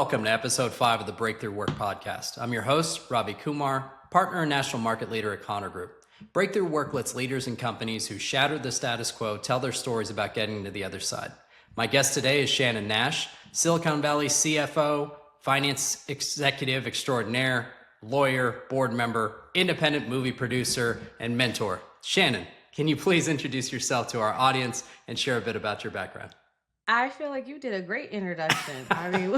welcome to episode 5 of the Breakthrough Work Podcast. I'm your host, Ravi Kumar, partner and national market leader at Connor Group. Breakthrough Work lets leaders and companies who shattered the status quo tell their stories about getting to the other side. My guest today is Shannon Nash, Silicon Valley CFO, finance executive extraordinaire, lawyer, board member, independent movie producer, and mentor. Shannon, can you please introduce yourself to our audience and share a bit about your background? I feel like you did a great introduction. I mean,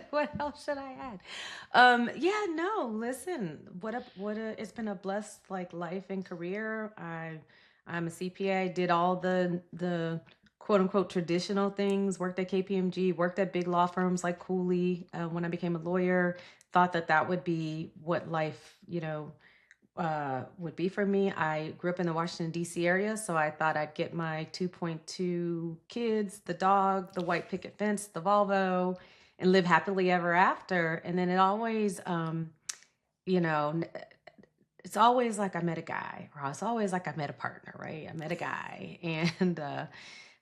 what else should I add? Listen, it's been a blessed life and career. I'm a CPA, did all the quote unquote traditional things, worked at KPMG, worked at big law firms like Cooley. When I became a lawyer, thought that would be what life, would be for me. I grew up in the Washington, D.C. area, so I thought I'd get my 2.2 kids, the dog, the white picket fence, the Volvo, and live happily ever after. And then you know, it's always like I met a guy, or it's always like I met a partner, right? I met a guy, and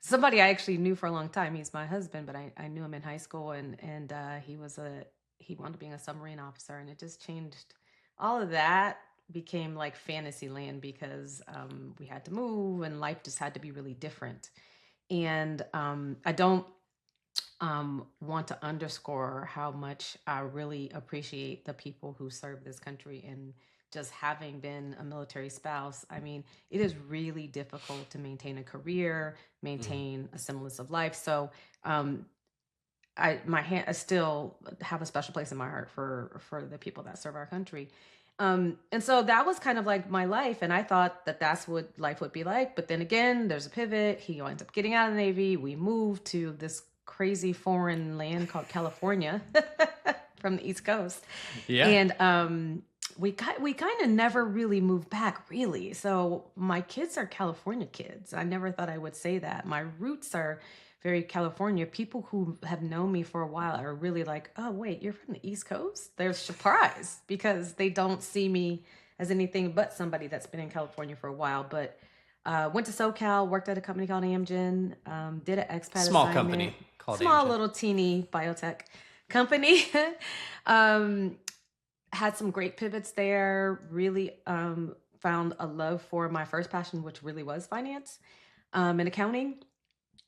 somebody I actually knew for a long time. He's my husband, but I knew him in high school, and he wanted to be a submarine officer, and it just changed all of that became like fantasy land because we had to move and life just had to be really different. And I don't want to underscore how much I really appreciate the people who serve this country. And just having been a military spouse, I mean, it is really difficult to maintain a career, maintain a semblance of life. So I still have a special place in my heart for the people that serve our country. And so that was kind of like my life. And I thought that's what life would be like. But then again, there's a pivot. He ends up getting out of the Navy. We moved to this crazy foreign land called California from the East Coast. Yeah. And we kind of never really moved back, really. So my kids are California kids. I never thought I would say that. My roots are very California. People who have known me for a while are really like, oh, wait, you're from the East Coast? They're surprised because they don't see me as anything but somebody that's been in California for a while. But went to SoCal, worked at a company called Amgen, did an expat Small assignment. company called Small Amgen. little teeny biotech company. Had some great pivots there, really found a love for my first passion, which really was finance and accounting.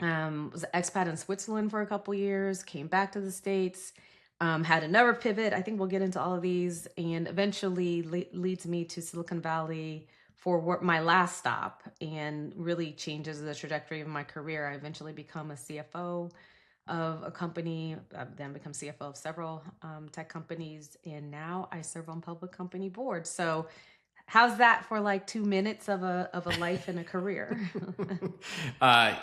Was an expat in Switzerland for a couple years, came back to the States, had another pivot. I think we'll get into all of these, and eventually leads me to Silicon Valley for my last stop, and really changes the trajectory of my career. I eventually become a CFO of a company, then become CFO of several tech companies, and now I serve on public company boards. So how's that for like 2 minutes of a life and a career?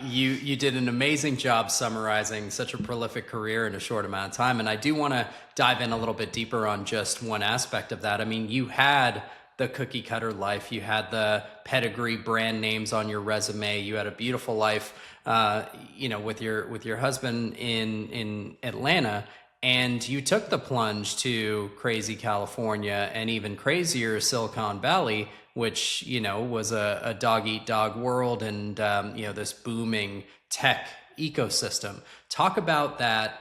You did an amazing job summarizing such a prolific career in a short amount of time. And I do want to dive in a little bit deeper on just one aspect of that. I mean, you had the cookie cutter life. You had the pedigree brand names on your resume. You had a beautiful life, with your husband in Atlanta. And you took the plunge to crazy California and even crazier Silicon Valley, which, was a dog eat dog world and, this booming tech ecosystem. Talk about that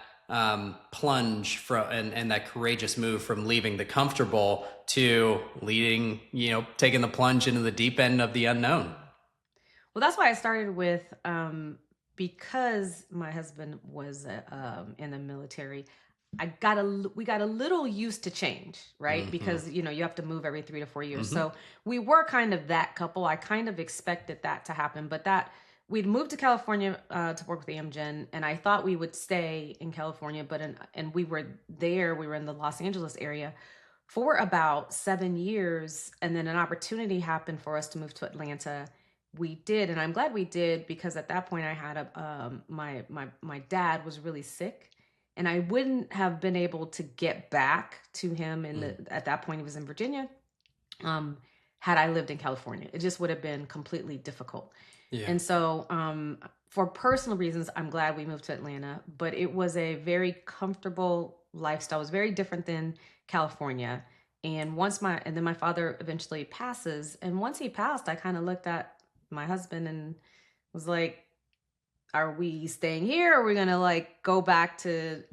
plunge and that courageous move from leaving the comfortable to leading, taking the plunge into the deep end of the unknown. Well, that's why I started with, because my husband was in the military. We got a little used to change, right? Mm-hmm. Because you have to move every 3 to 4 years. Mm-hmm. So we were kind of that couple. I kind of expected that to happen, but that we'd moved to California to work with Amgen, and I thought we would stay in California, and we were there. We were in the Los Angeles area for about 7 years, and then an opportunity happened for us to move to Atlanta. We did, and I'm glad we did, because at that point I had my dad was really sick, and I wouldn't have been able to get back to him at that point he was in Virginia. Had I lived in California, it just would have been completely difficult. Yeah. And so for personal reasons, I'm glad we moved to Atlanta, but it was a very comfortable lifestyle. It was very different than California. And then my father eventually passes. And once he passed, I kind of looked at my husband and was like, are we staying here? Or are we gonna like go back to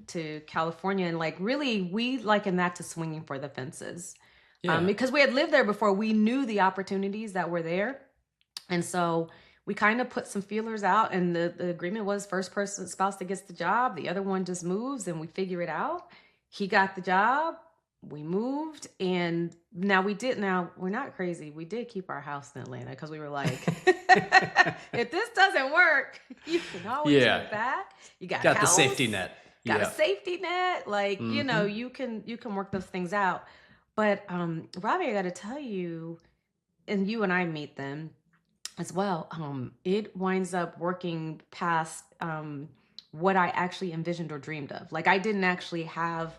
California? And like really, we liken that to swinging for the fences, Yeah. because we had lived there before. We knew the opportunities that were there, and so we kind of put some feelers out. And the agreement was first person spouse that gets the job, the other one just moves, and we figure it out. He got the job. We moved, and now we did. Now we're not crazy. We did keep our house in Atlanta because we were like, if this doesn't work, you can always Yeah. move back. You got a Got the house, safety net. got a Yeah. safety net. Like, Hmm. you can work those things out. But Robbie, I got to tell you, and you and I meet them as well. It winds up working past what I actually envisioned or dreamed of. Like I didn't actually have.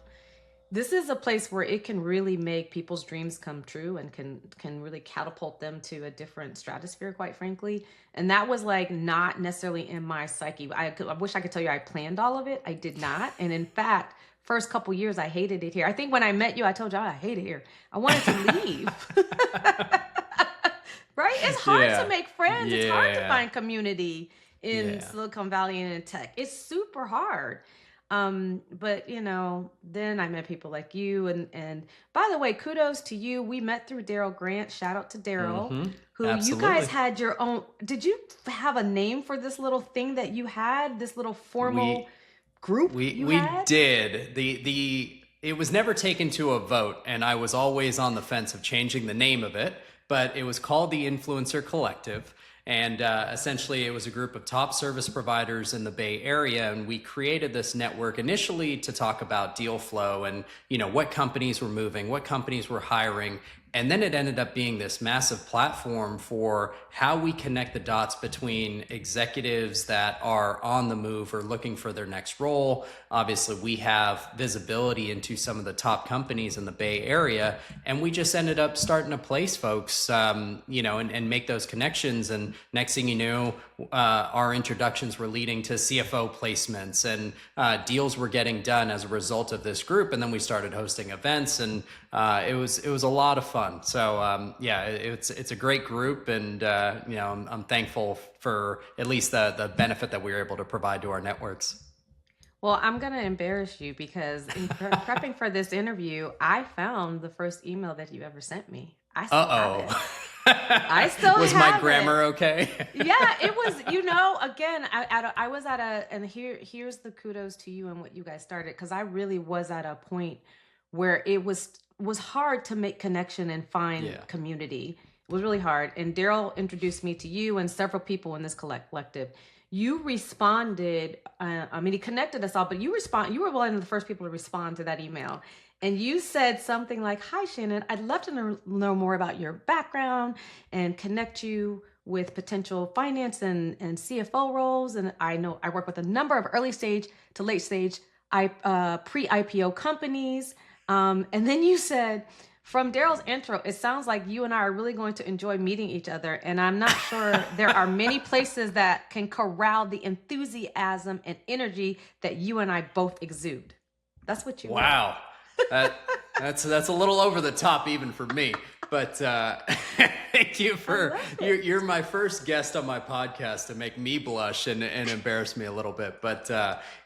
This is a place where it can really make people's dreams come true and can really catapult them to a different stratosphere, quite frankly. And that was like not necessarily in my psyche. I wish I could tell you I planned all of it. I did not. And in fact, first couple years I hated it here. I think when I met you, I told you I hate it here. I wanted to leave. Right? It's hard to Yeah. make friends. It's hard to Yeah. find community in Yeah. Silicon Valley and in tech. It's super hard. But then I met people like you, and by the way, kudos to you. We met through Daryl Grant. Shout out to Daryl, Hmm. who you guys Absolutely. had your own. Did you have a name for this little thing that you had? This little formal We group we you we had? did. The it was never taken to a vote, and I was always on the fence of changing the name of it, but it was called the Influencer Collective. And essentially, it was a group of top service providers in the Bay Area, and we created this network initially to talk about deal flow and what companies were moving, what companies were hiring, and then it ended up being this massive platform for how we connect the dots between executives that are on the move or looking for their next role. Obviously, we have visibility into some of the top companies in the Bay Area, and we just ended up starting to place folks, and make those connections. And next thing you know, our introductions were leading to CFO placements, and deals were getting done as a result of this group. And then we started hosting events, and it was a lot of fun. So it's a great group, and I'm thankful for at least the benefit that we were able to provide to our networks. Well, I'm gonna embarrass you because in prepping for this interview, I found the first email that you ever sent me. I still have it. Uh I oh. still Was my have it. grammar okay? Yeah, it was. Again, I was at and here's the kudos to you and what you guys started, because I really was at a point where it was hard to make connection and find Yeah. community. It was really hard. And Daryl introduced me to you and several people in this collective. You responded. I mean, he connected us all, but You were one of the first people to respond to that email, and you said something like, "Hi, Shannon. I'd love to know more about your background and connect you with potential finance and CFO roles. And I know I work with a number of early stage to late stage pre-IPO companies." And then you said, "From Daryl's intro, it sounds like you and I are really going to enjoy meeting each other. And I'm not sure there are many places that can corral the enthusiasm and energy that you and I both exude." That's what you wrote. Wow. That that's a little over the top even for me. But thank you I for love you're it. my first guest on my podcast to make me blush and embarrass me a little bit. But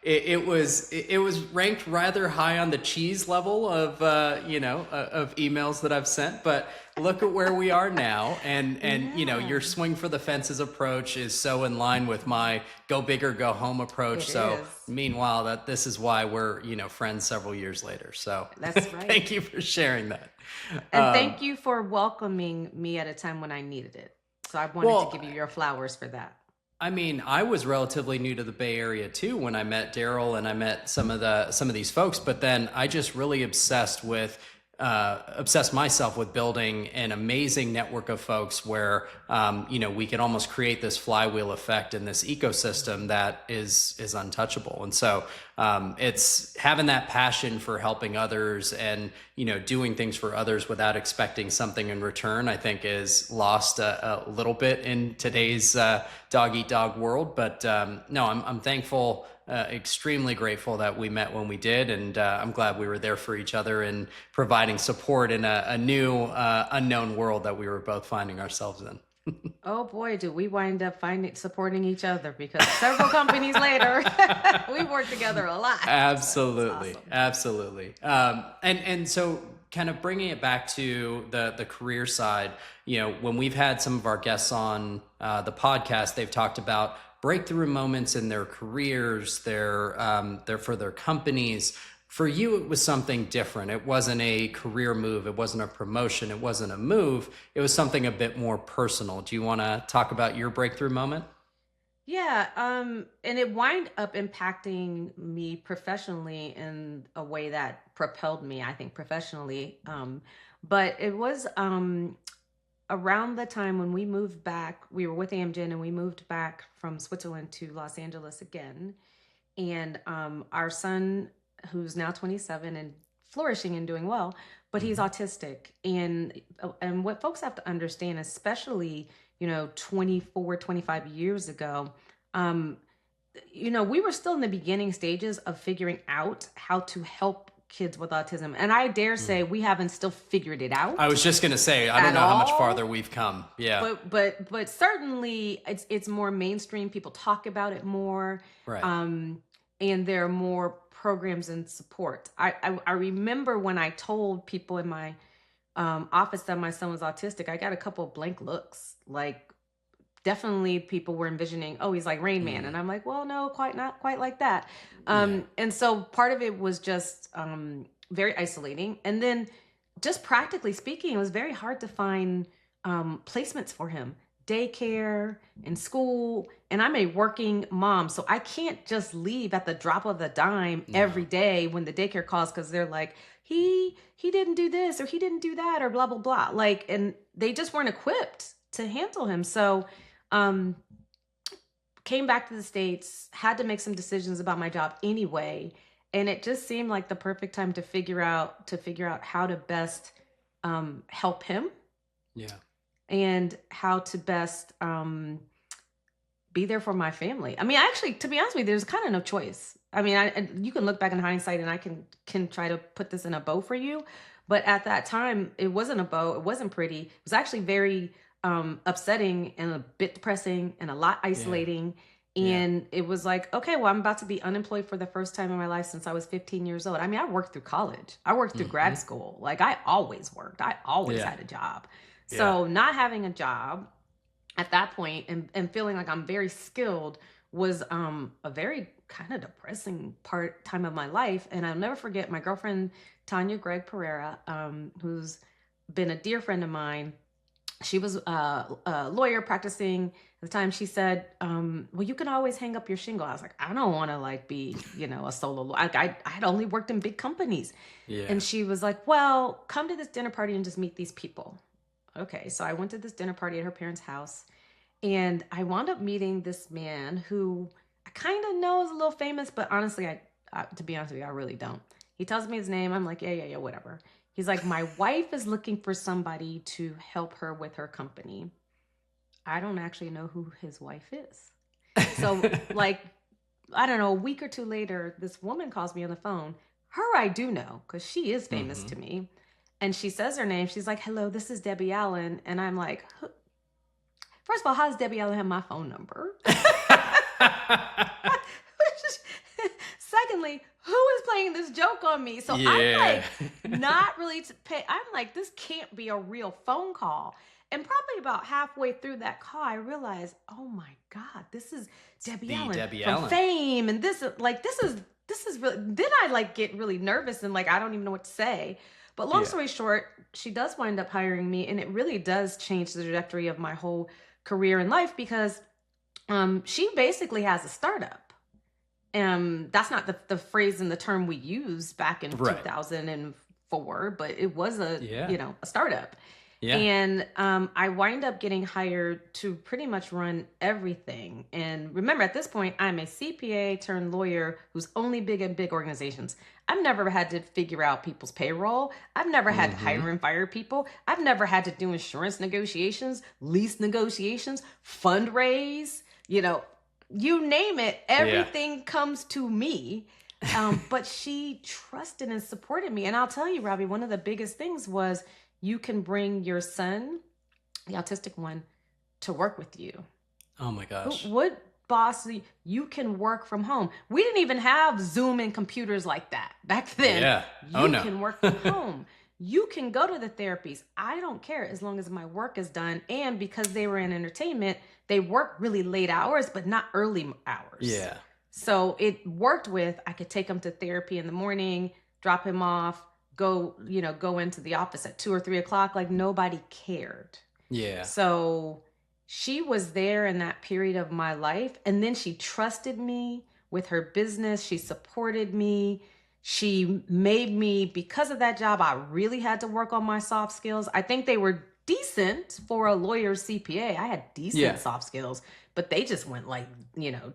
it was ranked rather high on the cheese level of of emails that I've sent. But look at where we are now, and Yeah, your swing for the fences approach is so in line with my go big or go home approach. it So is. meanwhile, this is why we're friends several years later. So That's right. thank you for sharing that. And Um, thank you for welcoming me at a time when I needed it. So I wanted to well, give you your flowers for that. I mean, I was relatively new to the Bay Area too when I met Daryl and I met some of these folks. But then I just really obsessed myself with building an amazing network of folks where we can almost create this flywheel effect in this ecosystem that is untouchable. And so it's having that passion for helping others and doing things for others without expecting something in return, I think is lost a little bit in today's dog eat dog world. But no, I'm thankful, extremely grateful that we met when we did, and I'm glad we were there for each other and providing support in a new unknown world that we were both finding ourselves in. Oh boy, do we wind up supporting each other because several companies later, we worked together a lot. So it was Absolutely, awesome. absolutely. And so kind of bringing it back to the career side, when we've had some of our guests on the podcast, they've talked about breakthrough moments in their careers, their for their companies. For you, it was something different. It wasn't a career move. It wasn't a promotion. It wasn't a move. It was something a bit more personal. Do you want to talk about your breakthrough moment? Yeah, and it wind up impacting me professionally in a way that propelled me, I think, professionally. But it was around the time when we moved back, we were with Amgen and we moved back from Switzerland to Los Angeles again. And our son, who's now 27 and flourishing and doing well, but he's Hmm. autistic. And what folks have to understand, especially 24, 25 years ago, um, we were still in the beginning stages of figuring out how to help kids with autism. And I dare say we haven't still figured it I out was just gonna say, I don't at know how much all. farther we've come. Yeah. But certainly it's more mainstream. People talk about it more, Right. um, and there are more programs and support. I remember when I told people in my office that my son was autistic, I got a couple of blank looks. Like definitely people were envisioning, oh, he's like Rain Man. Mm. And I'm like, well, no, quite not quite like that. Yeah. And so part of it was just very isolating. And then just practically speaking, it was very hard to find placements for him, daycare and school. And I'm a working mom, so I can't just leave at the drop of a dime every No. day when the daycare calls because they're like, he didn't do this or he didn't do that or blah blah blah. Like, and they just weren't equipped to handle him. So um, came back to the States, had to make some decisions about my job anyway. And it just seemed like the perfect time to figure out how to best help him Yeah. and how to best be there for my family. I mean, actually, to be honest with you, there's kind of no choice. I mean, and you can look back in hindsight, and I can try to put this in a bow for you, but at that time, it wasn't a bow. It wasn't pretty. It was actually very upsetting and a bit depressing and a lot Yeah. isolating. Yeah. And it was like, okay, well, I'm about to be unemployed for the first time in my life since I was 15 years old. I mean, I worked through college. I worked through Hmm. grad school. Like I always worked. I always Yeah. had a job. Yeah. So not having a job at that point and feeling like I'm very skilled was a very kind of depressing time of my life. And I'll never forget my girlfriend Tanya Gregg Pereira, who's been a dear friend of mine. She was a lawyer practicing at the time. She said, well, you can always hang up your shingle. I was like, I don't want to like be, a solo I'd only worked in big companies. Yeah. And she was like, well, come to this dinner party and just meet these people. Okay, so I went to this dinner party at her parents' house, and I wound up meeting this man who I kind of know is a little famous, but honestly, to be honest with you, I really don't. He tells me his name. I'm like, yeah, yeah, yeah, whatever. He's like, my wife is looking for somebody to help her with her company. I don't actually know who his wife is. So, like, I don't know, a week or two later, this woman calls me on the phone. Her, I do know because she is famous Hmm. to me. And she says her name. She's like, hello, this is Debbie Allen. And I'm like, first of all, how does Debbie Allen have my phone number? Secondly, who is playing this joke on me? So I'm Yeah. like, not really to pay. I'm like, this can't be a real phone call. And probably about halfway through that call, I realized, oh my God, this is Debbie The Allen Debbie from Allen. Fame. And this is really, then I like get really nervous and like, I don't even know what to say. But long Yeah. story short, she does wind up hiring me. And it really does change the trajectory of my whole career in life because she basically has a startup. That's not the phrase and the term we used back in Right. 2004, but it was Yeah. a startup. Yeah. And I wind up getting hired to pretty much run everything. And remember, at this point, I'm a CPA turned lawyer who's only big in big organizations. I've never had to figure out people's payroll. I've never had to Hmm. hire and fire people. I've never had to do insurance negotiations, lease negotiations, fundraise, you name it, Yeah. everything comes to me. But she trusted and supported me. And I'll tell you, Robbie, one of the biggest things was you can bring your son, the autistic one, to work with you? Oh my gosh. What boss you can work from home? We didn't even have Zoom and computers like that back then. Yeah. Oh You no. can work from home. You can go to the therapies. I don't care as long as my work is done. And because they were in entertainment, they work really late hours, but not early hours. Yeah. So it worked with, I could take him to therapy in the morning, drop him off, go into the office at 2 or 3 o'clock. Like nobody cared. Yeah. So she was there in that period of my life. And then she trusted me with her business. She supported me. She made me, because of that job, I really had to work on my soft skills. I think they were decent for a lawyer CPA. I had decent Yeah. soft skills, but they just went like,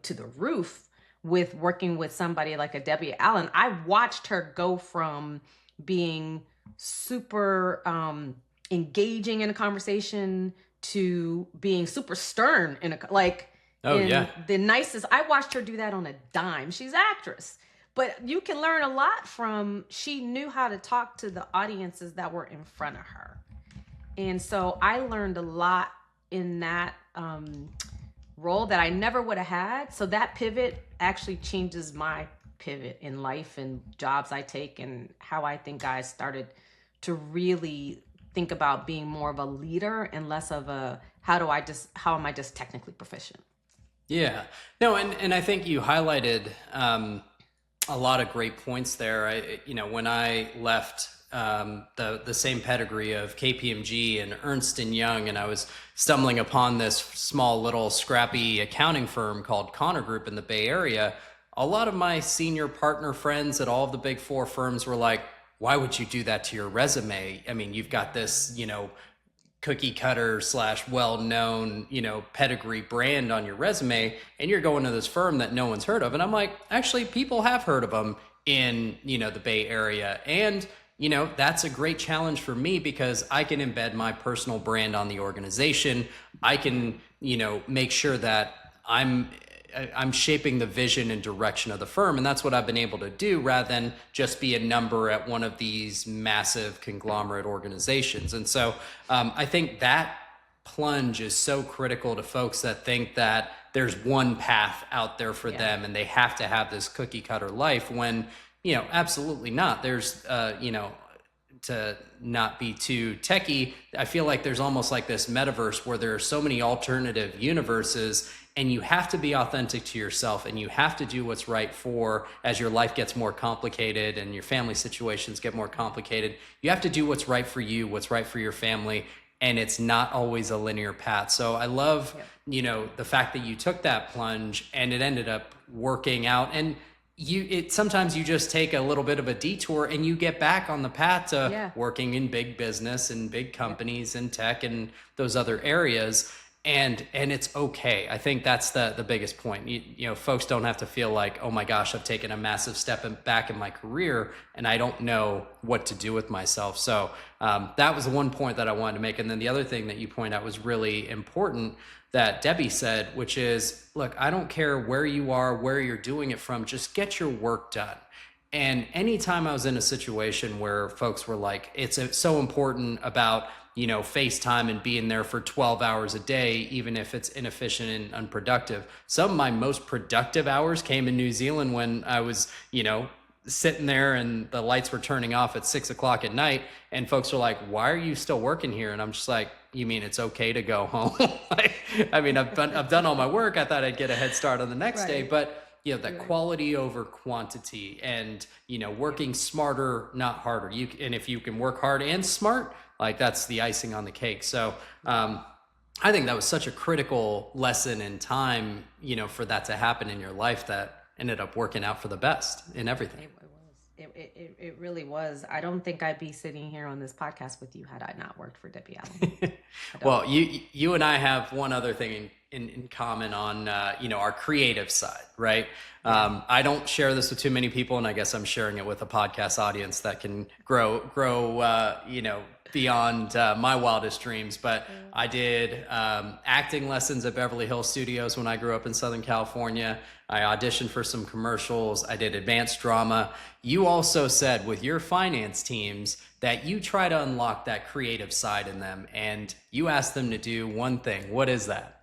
to the roof with working with somebody like a Debbie Allen. I watched her go from being super engaging in a conversation to being super stern Oh yeah. in the nicest. I watched her do that on a dime. She's an actress, but you can learn a lot from. She knew how to talk to the audiences that were in front of her, and so I learned a lot in that role that I never would have had. So that pivot actually changes my pivot in life and jobs I take, and how I think I started to really think about being more of a leader and less of a how am I just technically proficient. Yeah. No, and I think you highlighted a lot of great points there. When I left the same pedigree of KPMG and Ernst and Young, and I was stumbling upon this small little scrappy accounting firm called Connor Group in the Bay Area, a lot of my senior partner friends at all of the big four firms were like, why would you do that to your resume? I mean, you've got this, cookie cutter / well-known, pedigree brand on your resume, and you're going to this firm that no one's heard of. And I'm like, actually, people have heard of them in, the Bay Area. And, that's a great challenge for me because I can embed my personal brand on the organization. I can, make sure that I'm shaping the vision and direction of the firm. And that's what I've been able to do rather than just be a number at one of these massive conglomerate organizations. And so I think that plunge is so critical to folks that think that there's one path out there for them and they have to have this cookie cutter life when, absolutely not. There's, to not be too techie, I feel like there's almost like this metaverse where there are so many alternative universes, and you have to be authentic to yourself, and you have to do what's right for, as your life gets more complicated and your family situations get more complicated, you have to do what's right for you, what's right for your family, and it's not always a linear path. So I love, the fact that you took that plunge and it ended up working out. And sometimes you just take a little bit of a detour and you get back on the path to working in big business and big companies and tech and those other areas. And it's okay. I think that's the biggest point. Folks don't have to feel like, oh my gosh, I've taken a massive step back in my career and I don't know what to do with myself. So that was the one point that I wanted to make. And then the other thing that you point out was really important that Debbie said, which is, look, I don't care where you are, where you're doing it from, just get your work done. And anytime I was in a situation where folks were like, it's so important about, FaceTime and being there for 12 hours a day, even if it's inefficient and unproductive. Some of my most productive hours came in New Zealand when I was, sitting there and the lights were turning off at 6 o'clock at night. And folks were like, why are you still working here? And I'm just like, you mean it's okay to go home? I've done all my work. I thought I'd get a head start on the next day, but that quality over quantity and, working smarter, not harder. And if you can work hard and smart, like that's the icing on the cake. So, I think that was such a critical lesson in time, for that to happen in your life that ended up working out for the best in everything. It really was. I don't think I'd be sitting here on this podcast with you had I not worked for Debbie Allen. Well, you and I have one other thing in common on, our creative side, right? I don't share this with too many people, and I guess I'm sharing it with a podcast audience that can grow, beyond my wildest dreams. But I did acting lessons at Beverly Hills Studios when I grew up in Southern California. I auditioned for some commercials. I did advanced drama. You also said with your finance teams that you try to unlock that creative side in them, and you ask them to do one thing. What is that?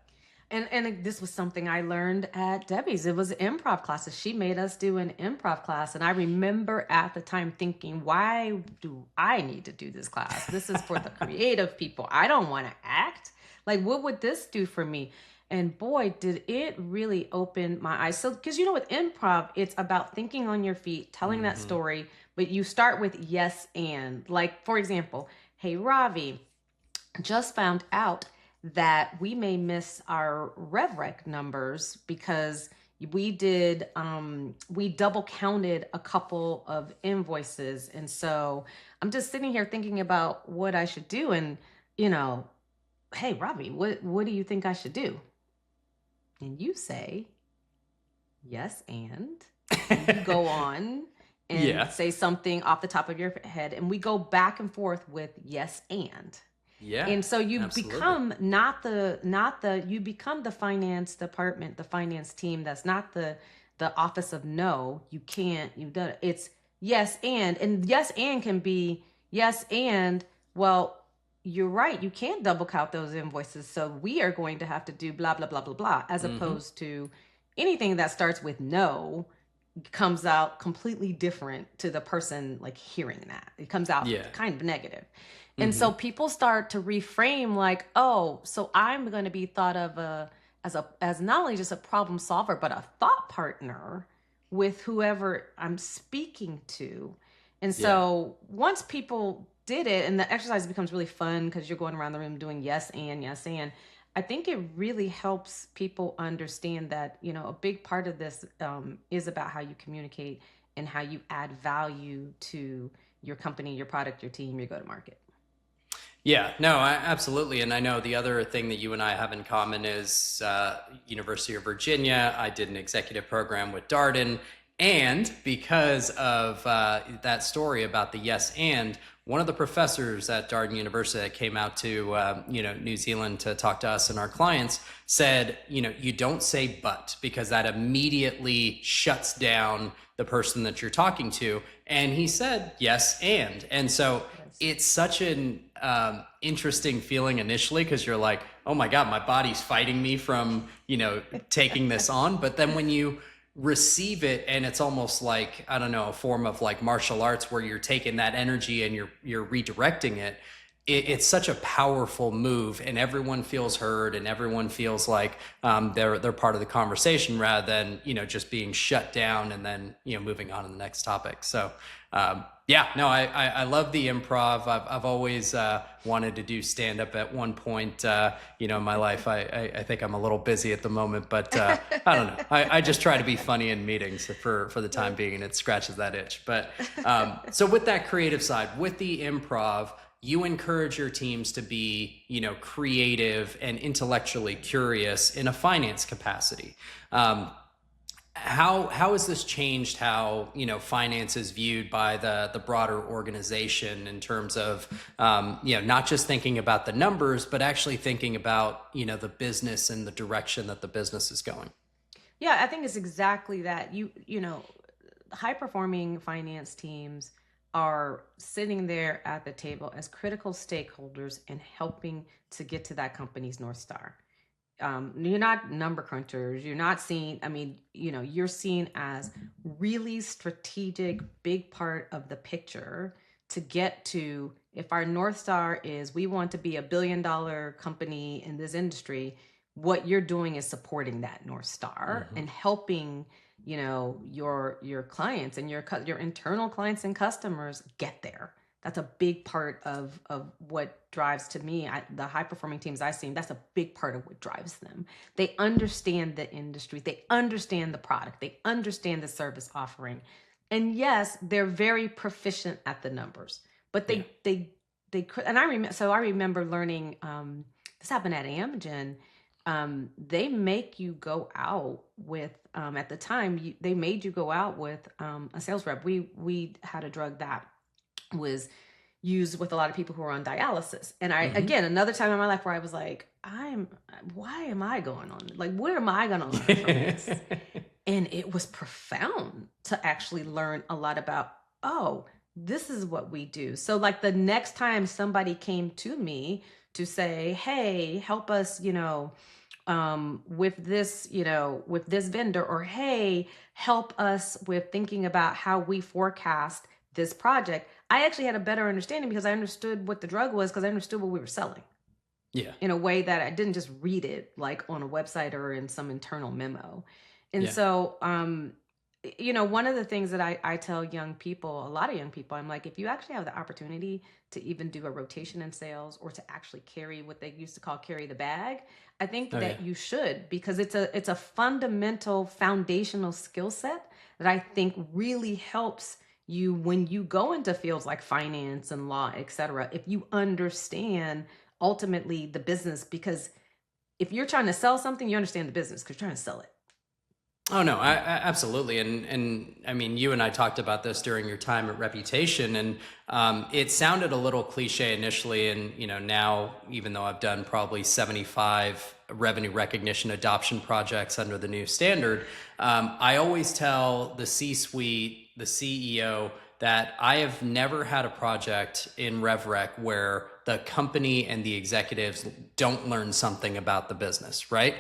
And this was something I learned at Debbie's. It was improv classes. She made us do an improv class. And I remember at the time thinking, why do I need to do this class? This is for the creative people. I don't want to act. Like, what would this do for me? And boy, did it really open my eyes. So, because with improv, it's about thinking on your feet, telling that Mm-hmm. story, but you start with yes and. Like, for example, hey, Ravi, just found out that we may miss our rev rec numbers because we double counted a couple of invoices. And so I'm just sitting here thinking about what I should do. And, you know, hey, Robbie, what do you think I should do? And you say, yes, and you go on and Yeah. say something off the top of your head. And we go back and forth with yes, and. Yeah, And so you absolutely. become not the you become the finance department, the finance team. That's not the office of no. You can't. You done. It's yes and yes and can be yes and well. You're right. You can't double count those invoices. So we are going to have to do blah blah blah blah blah, as Mm-hmm. opposed to anything that starts with no comes out completely different to the person like hearing that. It comes out Yeah. kind of negative. And Mm-hmm. so people start to reframe like, oh, so I'm going to be thought of as not only just a problem solver, but a thought partner with whoever I'm speaking to. And Yeah. so once people did it, and the exercise becomes really fun because you're going around the room doing yes and. I think it really helps people understand that, a big part of this is about how you communicate and how you add value to your company, your product, your team, your go to market. Yeah, no, absolutely. And I know the other thing that you and I have in common is University of Virginia. I did an executive program with Darden. And because of that story about the yes and, one of the professors at Darden University that came out to New Zealand to talk to us and our clients said, you don't say but, because that immediately shuts down the person that you're talking to. And he said yes and so Yes. it's such an interesting feeling initially, because you're like, oh my god, my body's fighting me from taking this on. But then when you receive it, and it's almost like, I don't know, a form of like martial arts where you're taking that energy and you're redirecting it. It's such a powerful move, and everyone feels heard, and everyone feels like they're part of the conversation, rather than just being shut down and then moving on to the next topic. So yeah, no, I love the improv. I've always wanted to do stand up at one point in my life. I think I'm a little busy at the moment, but I don't know. I just try to be funny in meetings for the time being, and it scratches that itch. But so with that creative side, with the improv, you encourage your teams to be, creative and intellectually curious in a finance capacity. How has this changed how finance is viewed by the broader organization, in terms of not just thinking about the numbers, but actually thinking about the business and the direction that the business is going? Yeah, I think it's exactly that. High performing finance teams are sitting there at the table as critical stakeholders and helping to get to that company's North Star. You're not number crunchers. You're not seen, I mean, you're seen as really strategic, big part of the picture to get to. If our North Star is we want to be $1 billion company in this industry, what you're doing is supporting that North Star Hmm. and helping, your clients and your internal clients and customers get there. That's a big part of what drives, to me, the high performing teams I've seen. That's a big part of what drives them. They understand the industry, they understand the product, they understand the service offering, and yes, they're very proficient at the numbers. But Yeah. and I remember learning, this happened at Amgen. They make you go out with, at the time, they made you go out with a sales rep. We had a drug that was used with a lot of people who are on dialysis. And I, Hmm. again, another time in my life where I was like, why am I going on? Like, what am I going to learn from this? And it was profound to actually learn a lot about, oh, this is what we do. So, like, the next time somebody came to me to say, hey, help us, with this, with this vendor, or hey, help us with thinking about how we forecast this project. I actually had a better understanding because I understood what the drug was, because I understood what we were selling Yeah. in a way that I didn't just read it like on a website or in some internal memo. And Yeah. so, one of the things that I tell young people, a lot of young people, I'm like, if you actually have the opportunity to even do a rotation in sales, or to actually carry what they used to call carry the bag, I think Oh yeah. that you should, because it's a fundamental foundational skill set that I think really helps you when you go into fields like finance and law, et cetera, if you understand ultimately the business. Because if you're trying to sell something, you understand the business because you're trying to sell it. Oh no, absolutely, and I mean, you and I talked about this during your time at Reputation, and it sounded a little cliche initially, and now, even though I've done probably 75 revenue recognition adoption projects under the new standard, I always tell the C-suite, the CEO, that I have never had a project in RevRec where the company and the executives don't learn something about the business, right?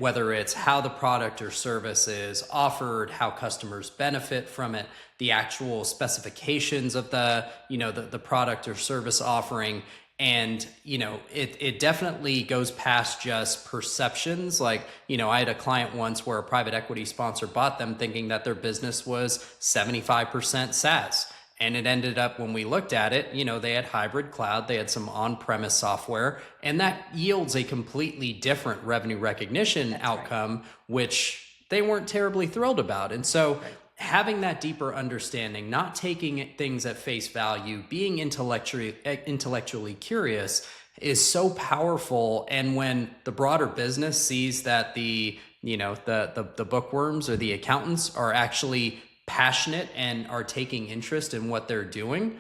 Whether it's how the product or service is offered, how customers benefit from it, the actual specifications of the product or service offering. And it definitely goes past just perceptions. Like, I had a client once where a private equity sponsor bought them thinking that their business was 75% SaaS. And it ended up, when we looked at it, they had hybrid cloud, they had some on-premise software, and that yields a completely different revenue recognition That's right. outcome, which they weren't terribly thrilled about. And so Right. having that deeper understanding, not taking things at face value, being intellectually curious is so powerful. And when the broader business sees that the bookworms or the accountants are actually passionate and are taking interest in what they're doing,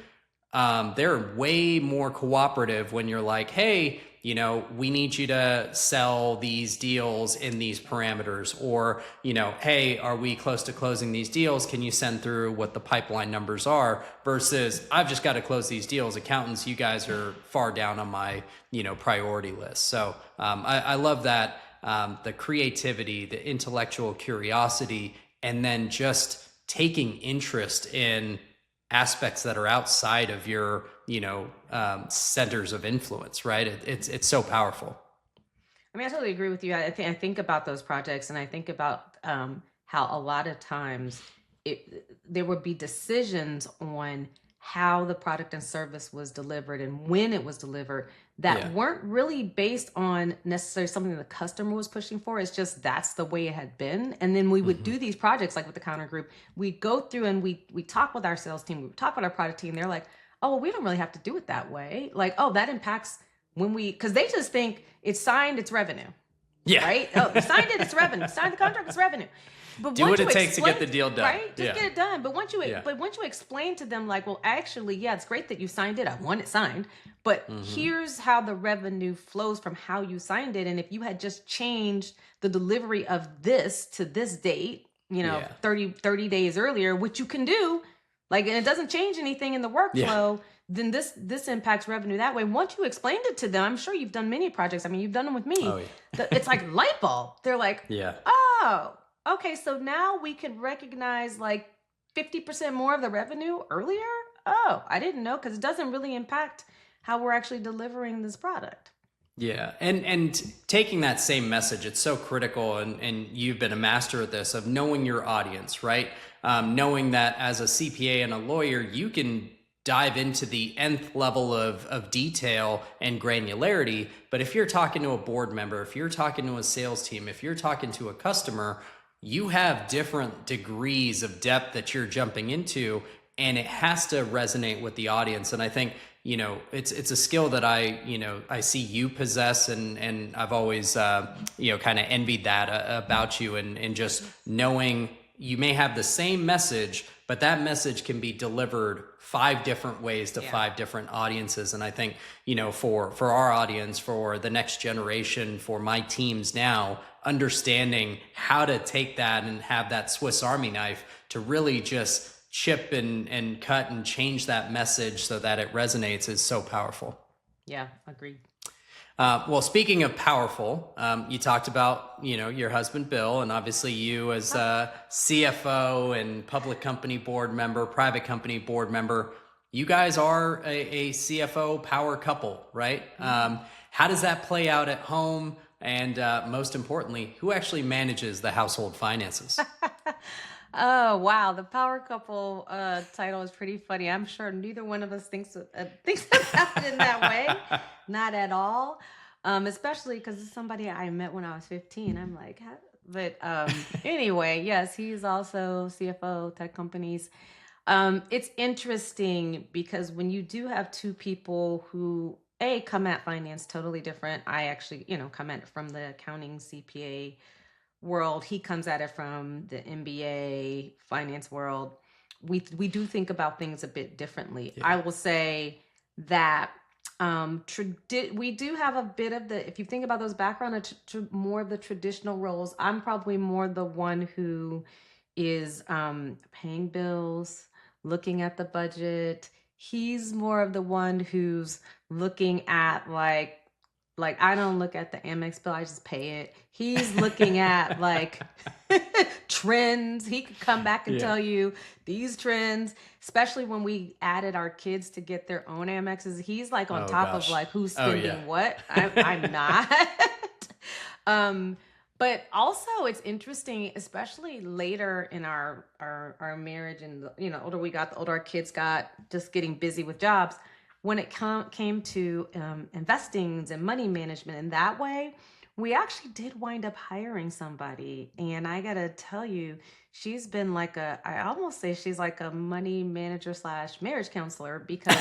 they're way more cooperative when you're like, hey, we need you to sell these deals in these parameters, or, hey, are we close to closing these deals? Can you send through what the pipeline numbers are? Versus, I've just got to close these deals. Accountants, you guys are far down on my, priority list. So I love that, the creativity, the intellectual curiosity, and then just taking interest in aspects that are outside of your centers of influence, right? It's so powerful. I mean, I totally agree with you. I think about those projects, and I think about how a lot of times there would be decisions on how the product and service was delivered and when it was delivered that Yeah. weren't really based on necessarily something the customer was pushing for. It's just that's the way it had been. And then we would Hmm. do these projects like with the counter group. We'd go through and we talk with our sales team, we would talk with our product team. They're like, oh, well, we don't really have to do it that way. Like, oh, that impacts when because they just think it's signed, it's revenue, Yeah. right? Oh, you signed it, it's revenue. Signed the contract, it's revenue. But Do once what you it takes to explain, get the deal done. right? Just Yeah. get it done. But once you Yeah. explain to them, like, well, actually, yeah, it's great that you signed it. I want it signed, but Hmm. here's how the revenue flows from how you signed it. And if you had just changed the delivery of this to this date, Yeah. 30 days earlier, which you can do, like, and it doesn't change anything in the Yeah. workflow, then this impacts revenue that way. Once you explained it to them, I'm sure you've done many projects. I mean, you've done them with Oh me. yeah. It's like light bulb. They're like, Yeah. oh, okay, so now we can recognize like 50% more of the revenue earlier. Oh, I didn't know, because it doesn't really impact how we're actually delivering this product. Yeah, and taking that same message, it's so critical, and you've been a master at this, of knowing your audience, right? Knowing that as a CPA and a lawyer, you can dive into the nth level of detail and granularity. But if you're talking to a board member, if you're talking to a sales team, if you're talking to a customer, you have different degrees of depth that you're jumping into, and it has to resonate with the audience. And I think, it's a skill that I see you possess, and I've always kind of envied that about you, and just knowing you may have the same message, but that message can be delivered 5 different ways to 5 different audiences. And I think, for our audience, for the next generation, for my teams now, understanding how to take that and have that Swiss Army knife to really just chip and cut and change that message so that it resonates is so powerful. Yeah, agreed. Well, speaking of powerful, you talked about, your husband, Bill, and obviously you as a CFO and public company board member, private company board member. You guys are a CFO power couple, right? How does that play out at home? And most importantly, who actually manages the household finances? Oh wow, the power couple title is pretty funny. I'm sure neither one of us thinks about it in that way, not at all. Especially because it's somebody I met when I was 15. I'm like, but anyway, yes, he's also CFO tech companies. It's interesting because when you do have two people who come at finance totally different. I actually, come at it from the accounting CPA world. He comes at it from the MBA finance world. We do think about things a bit differently. I will say that we do have a bit of the, if you think about those background, more of the traditional roles. I'm probably more the one who is paying bills, looking at the budget. He's more of the one who's looking at like I don't look at the Amex bill, I just pay it. He's looking at like trends. He could come back and tell you these trends, especially when we added our kids to get their own Amexes. He's like on top of like who's spending what. I'm not. But also it's interesting, especially later in our marriage and older we got, the older our kids got, just getting busy with jobs. When it came to investings and money management in that way, we actually did wind up hiring somebody. And I got to tell you, she's been like I almost say she's like a money manager / marriage counselor, because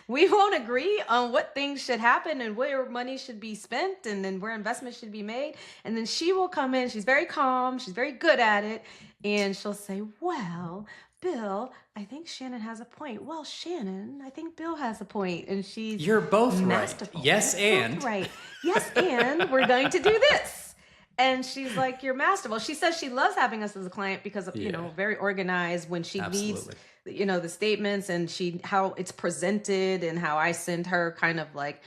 we won't agree on what things should happen and where money should be spent and then where investments should be made. And then she will come in, she's very calm, she's very good at it. And she'll say, well, Bill, I think Shannon has a point. Well, Shannon, I think Bill has a point. And you're both masterful. Right. Yes, and. Both right. Yes, and we're going to do this. And she's like, you're masterful. She says she loves having us as a client because of, very organized when she needs, the statements and how it's presented and how I send her kind of like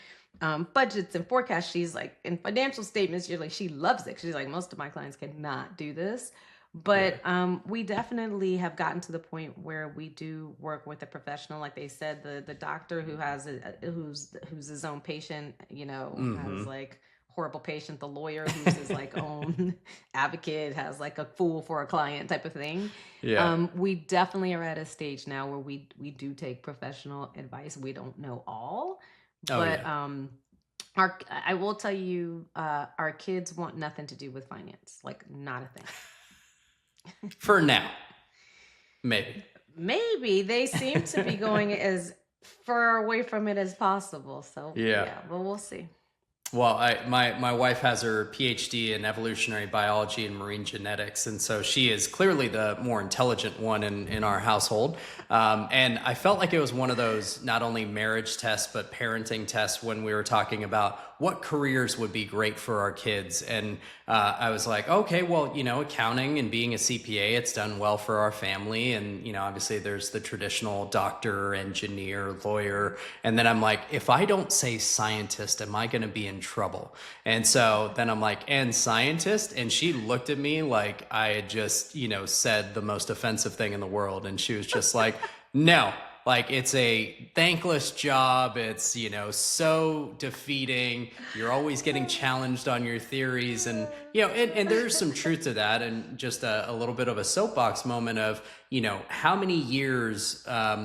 budgets and forecasts. She's like, in financial statements, you're like, she loves it. She's like, most of my clients cannot do this. But we definitely have gotten to the point where we do work with a professional. Like they said, the doctor who has who's his own patient, has like horrible patient. The lawyer who's his like own advocate, has like a fool for a client type of thing. Yeah. We definitely are at a stage now where we do take professional advice. We don't know all, but I will tell you, our kids want nothing to do with finance, like not a thing. For now, maybe they seem to be going as far away from it as possible. So well, we'll see. Well, my wife has her PhD in evolutionary biology and marine genetics, and so she is clearly the more intelligent one in our household. And I felt like it was one of those not only marriage tests but parenting tests when we were talking about what careers would be great for our kids. And I was like, okay, well, accounting and being a CPA, it's done well for our family. And, obviously there's the traditional doctor, engineer, lawyer. And then I'm like, if I don't say scientist, am I going to be in trouble? And so then I'm like, and scientist? And she looked at me like I had just, said the most offensive thing in the world. And she was just like, no. Like, it's a thankless job. It's, so defeating. You're always getting challenged on your theories. And, and there's some truth to that. And just a little bit of a soapbox moment of, how many years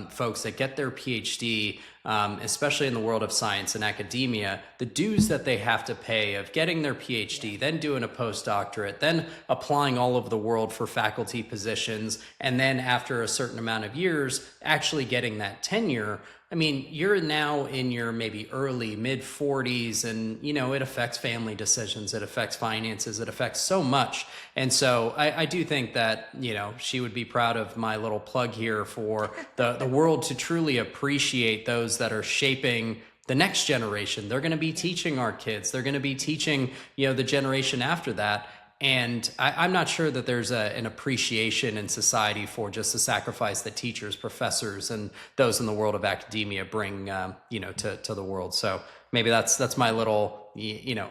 folks that get their PhD, especially in the world of science and academia, the dues that they have to pay of getting their PhD, then doing a postdoctorate, then applying all over the world for faculty positions, and then after a certain amount of years, actually getting that tenure. I mean, you're now in your maybe early mid 40s, and it affects family decisions, it affects finances, it affects so much. And so I do think that she would be proud of my little plug here for the world to truly appreciate those that are shaping the next generation. They're going to be teaching our kids, they're going to be teaching the generation after that. And I'm not sure that there's an appreciation in society for just the sacrifice that teachers, professors, and those in the world of academia bring, to the world. So maybe that's my little,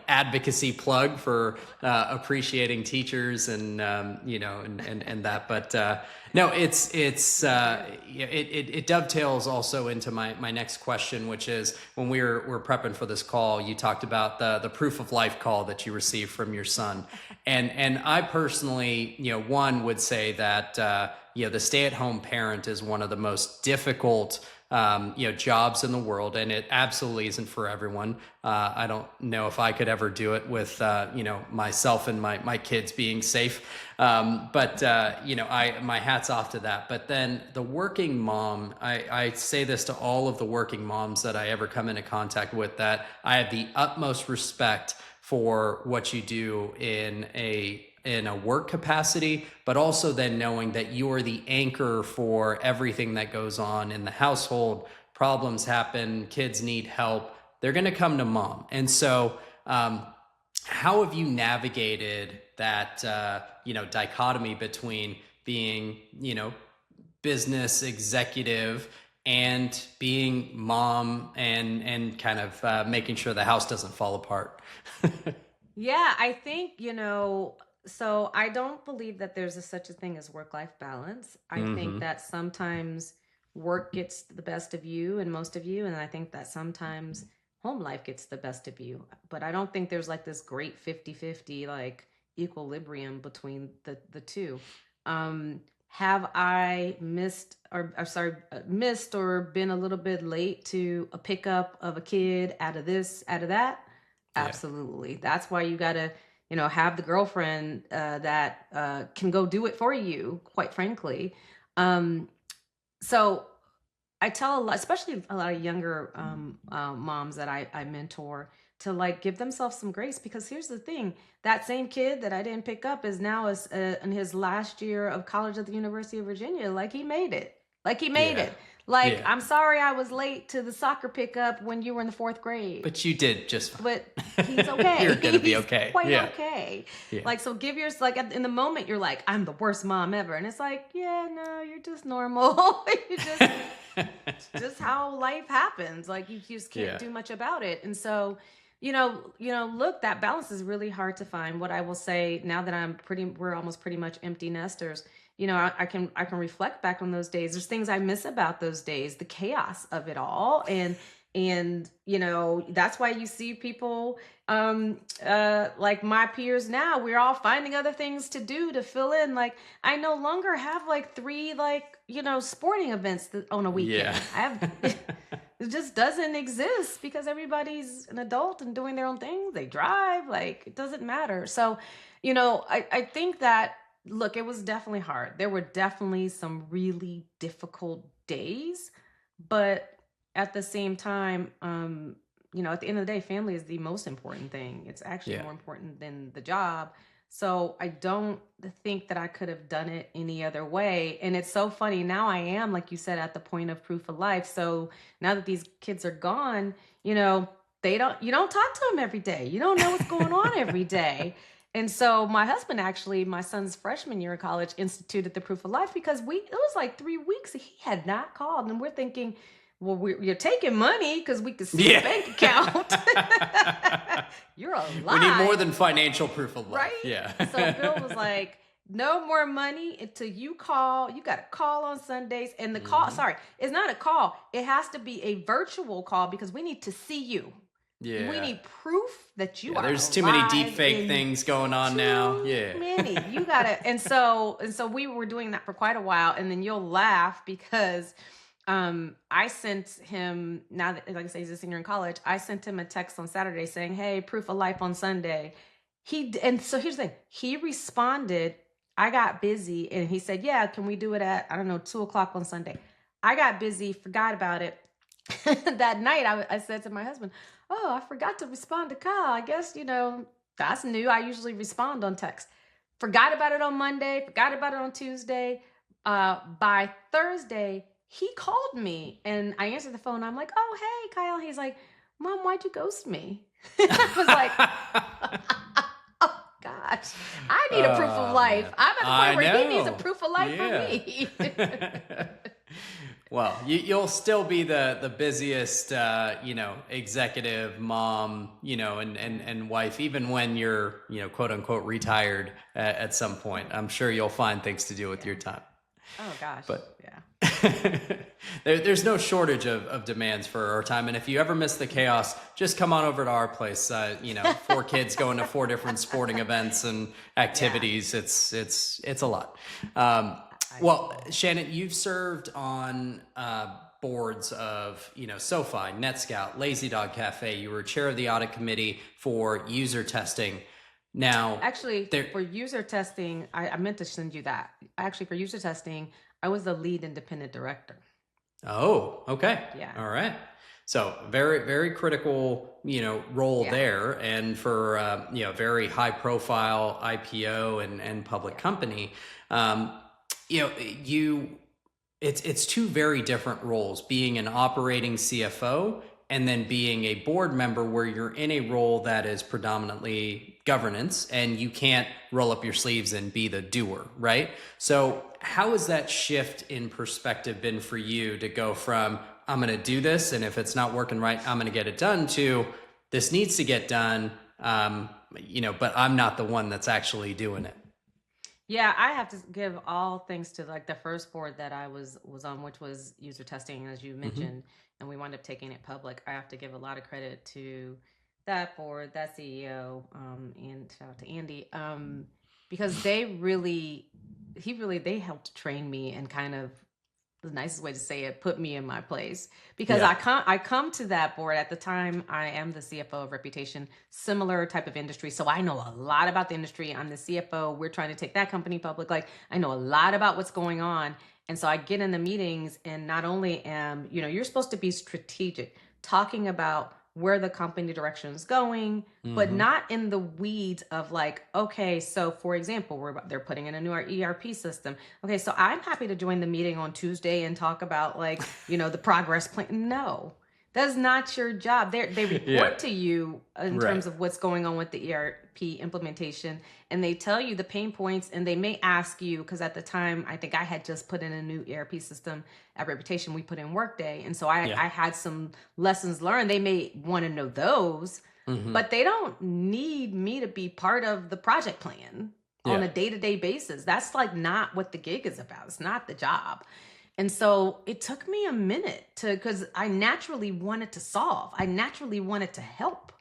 advocacy plug for appreciating teachers and, and that. But no, it dovetails also into my next question, which is when we're prepping for this call, you talked about the proof of life call that you received from your son. And I personally, one would say that, the stay-at-home parent is one of the most difficult, jobs in the world, and it absolutely isn't for everyone. I don't know if I could ever do it with, myself and my kids being safe. But my hat's off to that. But then the working mom, I say this to all of the working moms that I ever come into contact with, that I have the utmost respect for what you do in a work capacity, but also then knowing that you are the anchor for everything that goes on in the household. Problems happen, kids need help, they're going to come to mom. And so how have you navigated that dichotomy between being business executive and being mom, and kind of making sure the house doesn't fall apart? Yeah, I think, so I don't believe that there's such a thing as work-life balance. I think Hmm. that sometimes work gets the best of you and most of you, and I think that sometimes home life gets the best of you. But I don't think there's like this great 50-50 like equilibrium between the two. Have I missed or been a little bit late to a pickup of a kid out of this, out of that? Yeah. Absolutely. That's why you gotta, have the girlfriend that can go do it for you, quite frankly. Um, so I tell a lot, especially a lot of younger moms that I mentor, to like give themselves some grace, because here's the thing: that same kid that I didn't pick up is now in his last year of college at the University of Virginia. Like he made it. Like he made Yeah. it. Like, Yeah. I'm sorry I was late to the soccer pickup when you were in the fourth grade, But you did just but fine. he's okay. You're gonna be He's okay. quite Yeah. okay. Yeah. Like, so give yours like in the moment you're like, I'm the worst mom ever, and it's like, yeah, no, you're just normal. You just how life happens. Like you just can't Yeah. do much about it. And so, look, that balance is really hard to find. What I will say now that we're almost pretty much empty nesters. I can reflect back on those days. There's things I miss about those days, the chaos of it all, and that's why you see people like my peers now, we're all finding other things to do to fill in. Like, I no longer have like three like sporting events on a Yeah. weekend. I have it just doesn't exist because everybody's an adult and doing their own thing. They drive, like it doesn't matter. So I think that, look, it was definitely hard. There were definitely some really difficult days, but at the same time, at the end of the day, family is the most important thing. It's actually Yeah. more important than the job. So I don't think that I could have done it any other way. And it's so funny. Now I am, like you said, at the point of proof of life. So now that these kids are gone, you don't talk to them every day. You don't know what's going on every day. And so my husband, actually, my son's freshman year in college, instituted the proof of life, because it was like 3 weeks he had not called. And we're thinking, well, you're taking money because we could see your Yeah. bank account. You're We need more alive, than financial proof of life. right? Yeah. So Bill was like, no more money until you call. You got to call on Sundays. And the call, Hmm. sorry, it's not a call. It has to be a virtual call because we need to see you. We Yeah. need proof that you Yeah. are There's too many deep alive. fake things going on now. Too Yeah. many. You gotta, and so we were doing that for quite a while, and then you'll laugh because I sent him, now that, like I say, he's a senior in college, I sent him a text on Saturday saying, hey, proof of life on Sunday. And so here's the thing, he responded, I got busy, and he said, yeah, can we do it at, I don't know, 2 o'clock on Sunday? I got busy, forgot about it. that night, I said to my husband, "Oh, I forgot to respond to Kyle. I guess, that's new. I usually respond on text. Forgot about it on Monday, forgot about it on Tuesday. By Thursday, he called me and I answered the phone. I'm like, "Oh, hey, Kyle." He's like, "Mom, why'd you ghost me?" I was like, "Oh, gosh, I need a proof of Oh life. man, I'm at the point I where he needs a know. proof of life from Yeah. me." Well, you'll still be the busiest, executive mom, and wife, even when you're, quote unquote, retired at some point. I'm sure you'll find things to do with your Yeah. time. Oh, gosh. But Yeah. there's no shortage of demands for our time. And if you ever miss the chaos, just come on over to our place. 4 kids going to 4 different sporting events and Yeah. activities. It's a lot. I Well, agree. Shannon, you've served on boards of, SoFi, NetScout, Lazy Dog Cafe. You were chair of the audit committee for user testing. Now, Actually, there. for user testing, I meant to send you that. Actually, for user testing, I was the lead independent director. Oh, okay. Yeah. All right. So very, very critical, role Yeah. there. And for, very high profile IPO and public Yeah. company, um, you know, you, it's two very different roles, being an operating CFO and then being a board member where you're in a role that is predominantly governance and you can't roll up your sleeves and be the doer, right? So how has that shift in perspective been for you to go from I'm going to do this and if it's not working right, I'm going to get it done to this needs to get done, but I'm not the one that's actually doing it. Yeah, I have to give all thanks to like the first board that I was on, which was user testing, as you Hmm. mentioned, and we wound up taking it public. I have to give a lot of credit to that board, that CEO, and shout out to Andy, because they helped train me and kind of the nicest way to say it, put me in my place because Yeah. I come to that board at the time. I am the CFO of Reputation, similar type of industry, so I know a lot about the industry. I'm the CFO. We're trying to take that company public. Like I know a lot about what's going on, and so I get in the meetings, and not only am you're supposed to be strategic, talking about where the company direction is going, but Hmm. not in the weeds of like, okay, so for example, they're putting in a new ERP system. Okay, so I'm happy to join the meeting on Tuesday and talk about like, the progress plan. No, that's not your job. They Yeah. report to you in Right. terms of what's going on with the ERP implementation, and they tell you the pain points, and they may ask you because at the time I think I had just put in a new ERP system at Reputation. We put in Workday, and so I Yeah. I had some lessons learned. They may want to know those, Hmm. but they don't need me to be part of the project plan on Yeah. a day-to-day basis. That's like not what the gig is about. It's not the job. And so it took me a minute to because I naturally wanted to solve. I naturally wanted to help.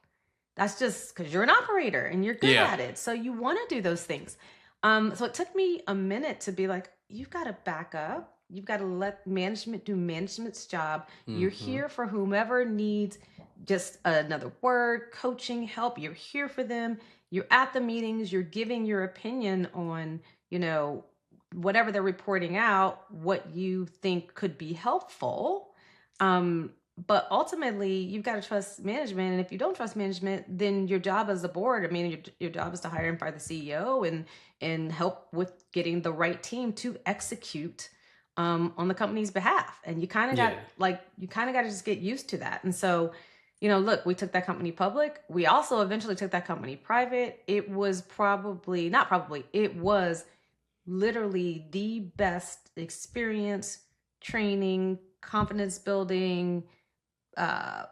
That's just because you're an operator and you're good Yeah. at it. So you want to do those things. So it took me a minute to be like, you've got to back up. You've got to let management do management's job. You're Hmm. here for whomever needs just another word, coaching, help. You're here for them. You're at the meetings. You're giving your opinion on, you know, whatever they're reporting out, what you think could be helpful. Um, but ultimately, you've got to trust management. And if you don't trust management, then your job as a board, I mean, your job is to hire and fire the CEO and help with getting the right team to execute on the company's behalf. And Yeah. you kind of got to just get used to that. And so, look, we took that company public. We also eventually took that company private. It was probably not probably, it was literally the best experience, training, confidence building, uh,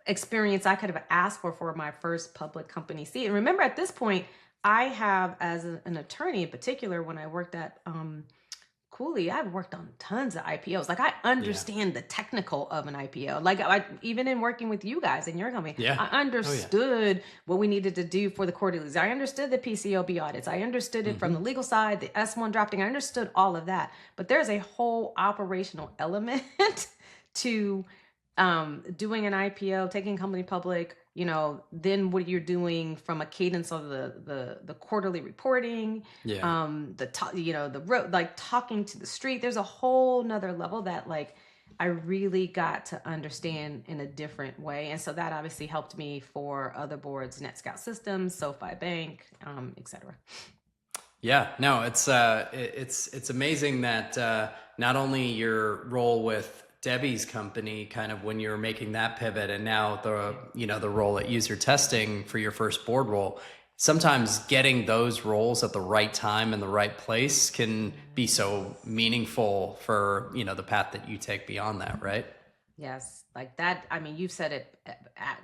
experience I could have asked for my first public company seat. And remember, at this point, I have, as an attorney in particular, when I worked at Cooley, I've worked on tons of IPOs. Like I Yeah. understand the technical of an IPO. Like even in working with you guys in your company, Yeah. I Oh yeah. understood what we needed to do for the quarterlies. I understood the PCOB audits. I understood it from Hmm. the legal side, the S1 drafting. I understood all of that. But there's a whole operational element to doing an IPO, taking a company public, then what you're doing from a cadence of the quarterly reporting, Yeah. the talking to the street. There's a whole nother level that like I really got to understand in a different way. And so that obviously helped me for other boards, NetScout Systems, SoFi Bank, et cetera. Yeah, no, it's amazing that not only your role with Debbie's company, kind of when you're making that pivot, and now the role at User Testing for your first board role. Sometimes getting those roles at the right time and the right place can be so meaningful for the path that you take beyond that, right? Yes, like that. I mean, you've said it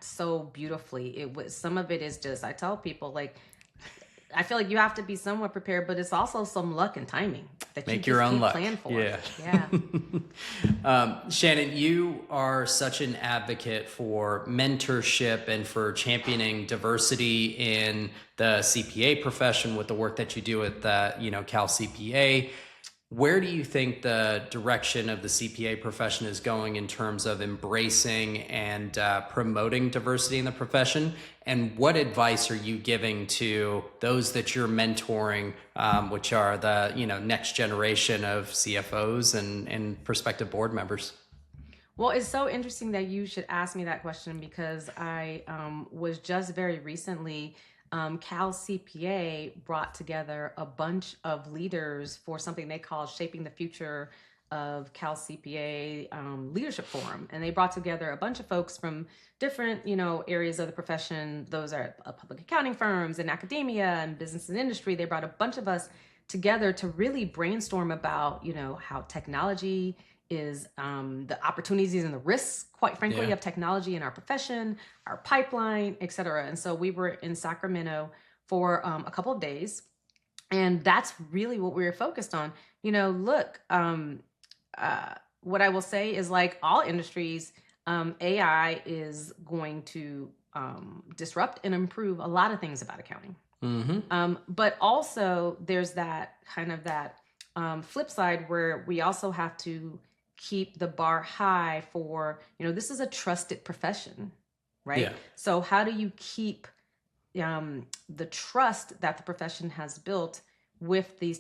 so beautifully. It was, some of it is just, I tell people, like, I feel like you have to be somewhat prepared, but it's also some luck and timing that you Make your just own can't luck. plan for. Yeah. Yeah. Shannon, you are such an advocate for mentorship and for championing diversity in the CPA profession with the work that you do at Cal CPA. Where do you think the direction of the CPA profession is going in terms of embracing and promoting diversity in the profession? And what advice are you giving to those that you're mentoring, which are the next generation of CFOs and prospective board members? Well, it's so interesting that you should ask me that question, because I was just very recently, Cal CPA brought together a bunch of leaders for something they call Shaping the Future of Cal CPA Leadership Forum. And they brought together a bunch of folks from different, areas of the profession. Those are public accounting firms and academia and business and industry. They brought a bunch of us together to really brainstorm about, how technology is, the opportunities and the risks, quite frankly, Yeah. of technology in our profession, our pipeline, et cetera. And so we were in Sacramento for a couple of days, and that's really what we were focused on. Look, what I will say is, like all industries, AI is going to disrupt and improve a lot of things about accounting. But also there's that kind of that flip side where we also have to keep the bar high for, this is a trusted profession, right? Yeah. So how do you keep the trust that the profession has built with the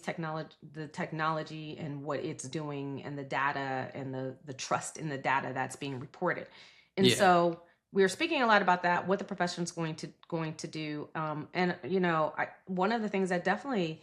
technology and what it's doing, and the data, and the trust in the data that's being reported? And Yeah. so we are speaking a lot about that, what the profession is going to do. And one of the things that definitely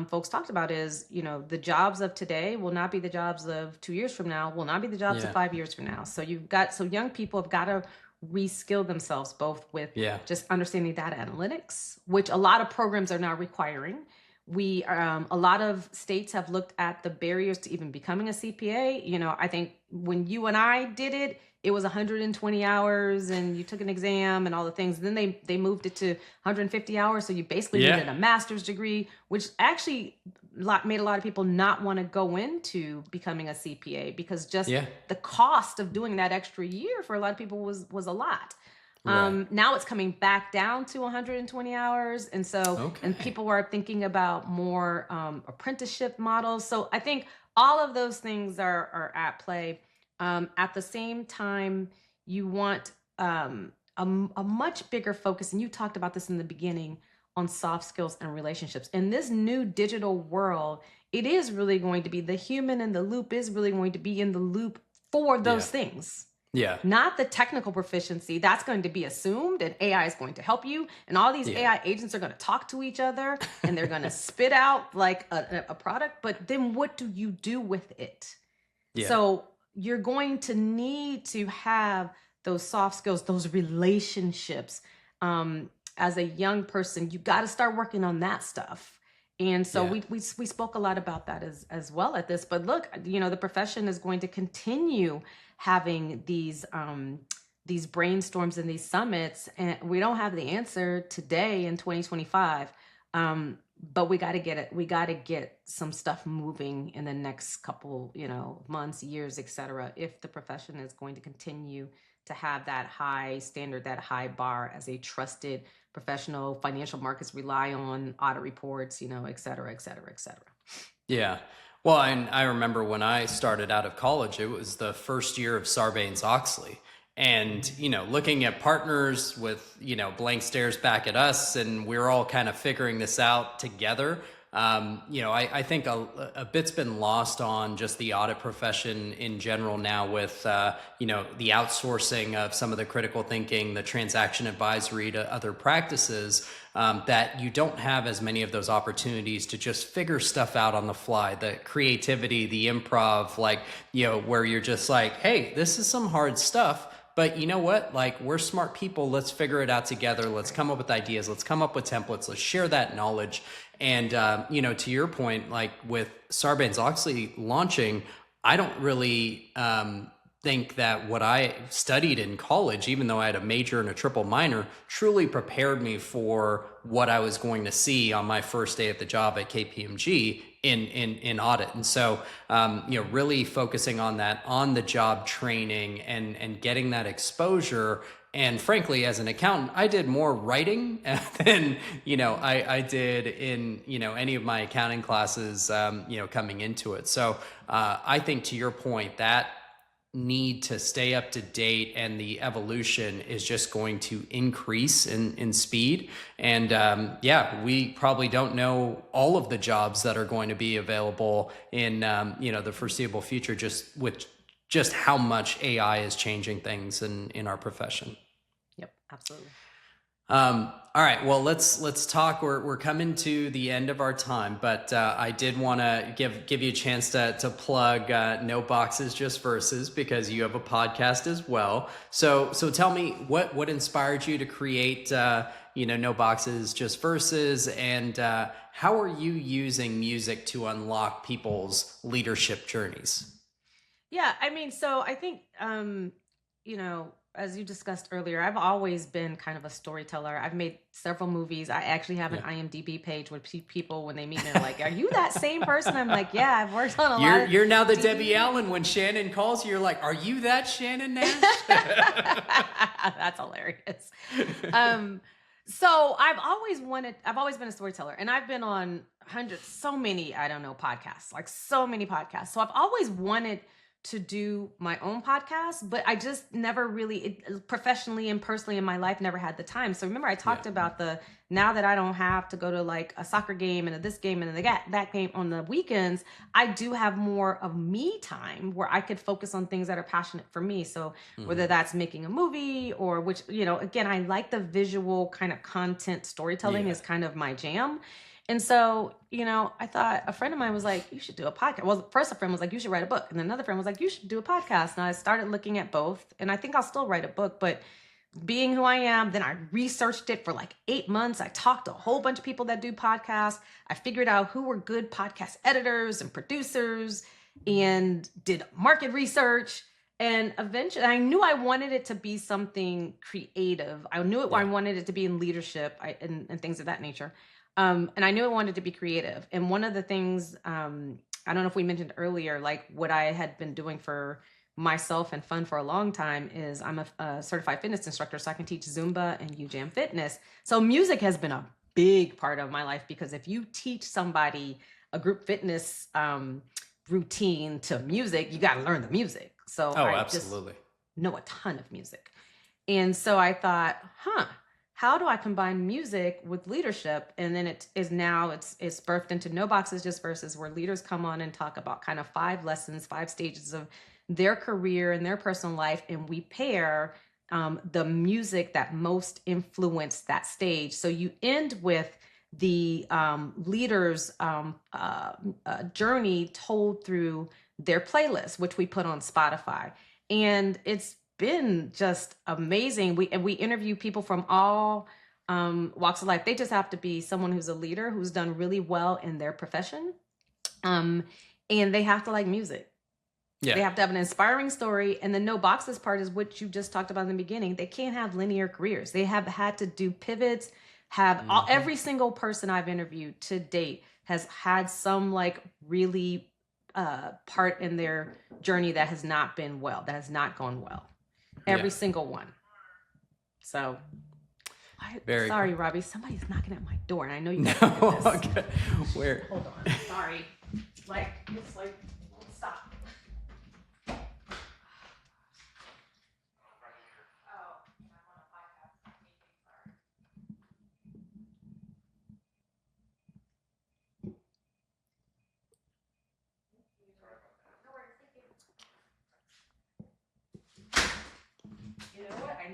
folks talked about is, the jobs of today will not be the jobs of 2 years from now, will not be the jobs of Yeah. 5 years from now. So young people have got to reskill themselves, both with Yeah. just understanding data analytics, which a lot of programs are now requiring. A lot of states have looked at the barriers to even becoming a CPA. I think when you and I did it, it was 120 hours and you took an exam and all the things. Then they moved it to 150 hours. So you basically Yeah. needed a master's degree, which actually made a lot of people not want to go into becoming a CPA, because just Yeah. the cost of doing that extra year for a lot of people was a lot. Right. Now it's coming back down to 120 hours. And so, and Okay. people are thinking about more apprenticeship models. So I think all of those things are at play. At the same time, you want a much bigger focus, and you talked about this in the beginning, on soft skills and relationships. In this new digital world, it is really going to be, the human in the loop is really going to be in the loop for those Yeah. things. Yeah. Not the technical proficiency. That's going to be assumed, and AI is going to help you. And all these Yeah. AI agents are going to talk to each other, and they're going to spit out like a product. But then what do you do with it? Yeah. So you're going to need to have those soft skills, those relationships. As a young person, you got to start working on that stuff. And so Yeah. we spoke a lot about that as well at this. But look, the profession is going to continue having these brainstorms and these summits, and we don't have the answer today in 2025. But we got to get it. We got to get some stuff moving in the next couple, months, years, et cetera, if the profession is going to continue to have that high standard, that high bar as a trusted professional. Financial markets rely on audit reports, et cetera, et cetera, et cetera. Yeah. Well, and I remember when I started out of college, it was the first year of Sarbanes-Oxley. And, looking at partners with, blank stares back at us, and we're all kind of figuring this out together. I think a bit's been lost on just the audit profession in general now with, the outsourcing of some of the critical thinking, the transaction advisory to other practices, that you don't have as many of those opportunities to just figure stuff out on the fly, the creativity, the improv, where you're just like, hey, this is some hard stuff. But you know what? Like, we're smart people. Let's figure it out together. Let's come up with ideas. Let's come up with templates. Let's share that knowledge. And, to your point, like with Sarbanes-Oxley launching, I don't really think that what I studied in college, even though I had a major and a triple minor, truly prepared me for what I was going to see on my first day at the job at KPMG in audit. And so, really focusing on that on the job training and getting that exposure. And frankly, as an accountant, I did more writing than, I did in, any of my accounting classes, coming into it. So I think, to your point, that need to stay up to date and the evolution is just going to increase in speed. And we probably don't know all of the jobs that are going to be available in the foreseeable future, just with just how much AI is changing things in our profession. Yep, absolutely. All right. Well, let's talk. We're coming to the end of our time, but I did want to give you a chance to plug No Boxes Just Verses, because you have a podcast as well. So tell me what inspired you to create No Boxes Just Verses, and how are you using music to unlock people's leadership journeys? Yeah, I mean, so I think, as you discussed earlier, I've always been kind of a storyteller. I've made several movies. I actually have an Yeah. IMDb page where people, when they meet me, are like, "Are you that same person?" I'm like, "Yeah, I've worked on a lot of You're now the Debbie TV." Allen. When Shannon calls you, you're like, "Are you that Shannon Nash?" That's hilarious. So I've always been a storyteller, and I've been on hundreds, so many, I don't know, podcasts, like so many podcasts. So I've always wanted to do my own podcast, but I just never really, professionally and personally in my life, never had the time. So remember, I Yeah. talked about now that I don't have to go to like a soccer game and this game and that game on the weekends, I do have more of me time where I could focus on things that are passionate for me. So whether Hmm. that's making a movie, or which, again, I like the visual kind of content storytelling Yeah. is kind of my jam. And so, I thought, a friend of mine was like, "You should do a podcast." Well, first a friend was like, "You should write a book." And then another friend was like, "You should do a podcast." And I started looking at both. And I think I'll still write a book, but being who I am, then I researched it for like 8 months. I talked to a whole bunch of people that do podcasts. I figured out who were good podcast editors and producers, and did market research. And eventually I knew I wanted it to be something creative. I knew I Yeah. wanted it to be in leadership, and things of that nature. And I knew I wanted to be creative. And one of the things, I don't know if we mentioned earlier, like what I had been doing for myself and fun for a long time, is I'm a certified fitness instructor, so I can teach Zumba and UJam fitness. So music has been a big part of my life, because if you teach somebody a group fitness routine to music, you got to learn the music. So Oh, I just absolutely. know a ton of music. And so I thought, how do I combine music with leadership? And then it's birthed into No Boxes Just Verses, where leaders come on and talk about kind of 5 lessons, 5 stages of their career and their personal life. And we pair the music that most influenced that stage. So you end with the leader's journey told through their playlist, which we put on Spotify. And it's been just amazing. We interview people from all walks of life. They just have to be someone who's a leader, who's done really well in their profession, um, and they have to like music. They Yeah. have to have an inspiring story. And the no boxes part is what you just talked about in the beginning. They can't have linear careers. They have had to do pivots. Hmm. Every single person I've interviewed to date has had some like really part in their journey that has not been well, that has not gone well. Yeah. Every single one. So, Very sorry, cool. Robbie. Somebody's knocking at my door, and I know you guys can hear No. this. Okay. Where? Hold on. Sorry. It's like, stop. Oh, I'm on a podcast. Sorry.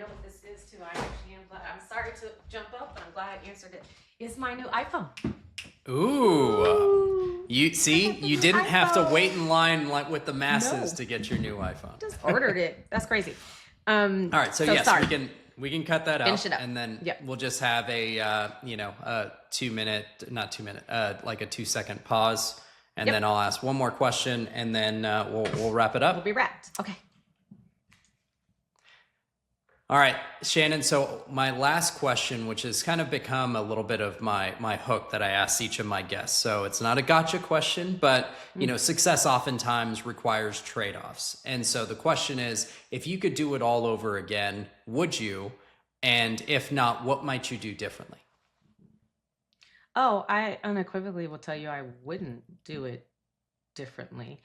know what this is too. I actually am glad. I'm sorry to jump up, but I'm glad I answered it. It's my new iPhone. Ooh. You see, you didn't have to iPhone. wait in line like with the masses No. to get your new iPhone. Just ordered it. That's crazy. All right, so yes, sorry. we can cut that Finish out, it up. and then Yep. we'll just have a a 2-minute, not 2-minute, like a 2-second pause, and Yep. then I'll ask one more question, and then we'll wrap it up. We'll be wrapped. Okay. All right, Shannon. So my last question, which has kind of become a little bit of my hook that I ask each of my guests. So it's not a gotcha question, but success oftentimes requires trade-offs. And so the question is, if you could do it all over again, would you? And if not, what might you do differently? Oh, I unequivocally will tell you I wouldn't do it differently.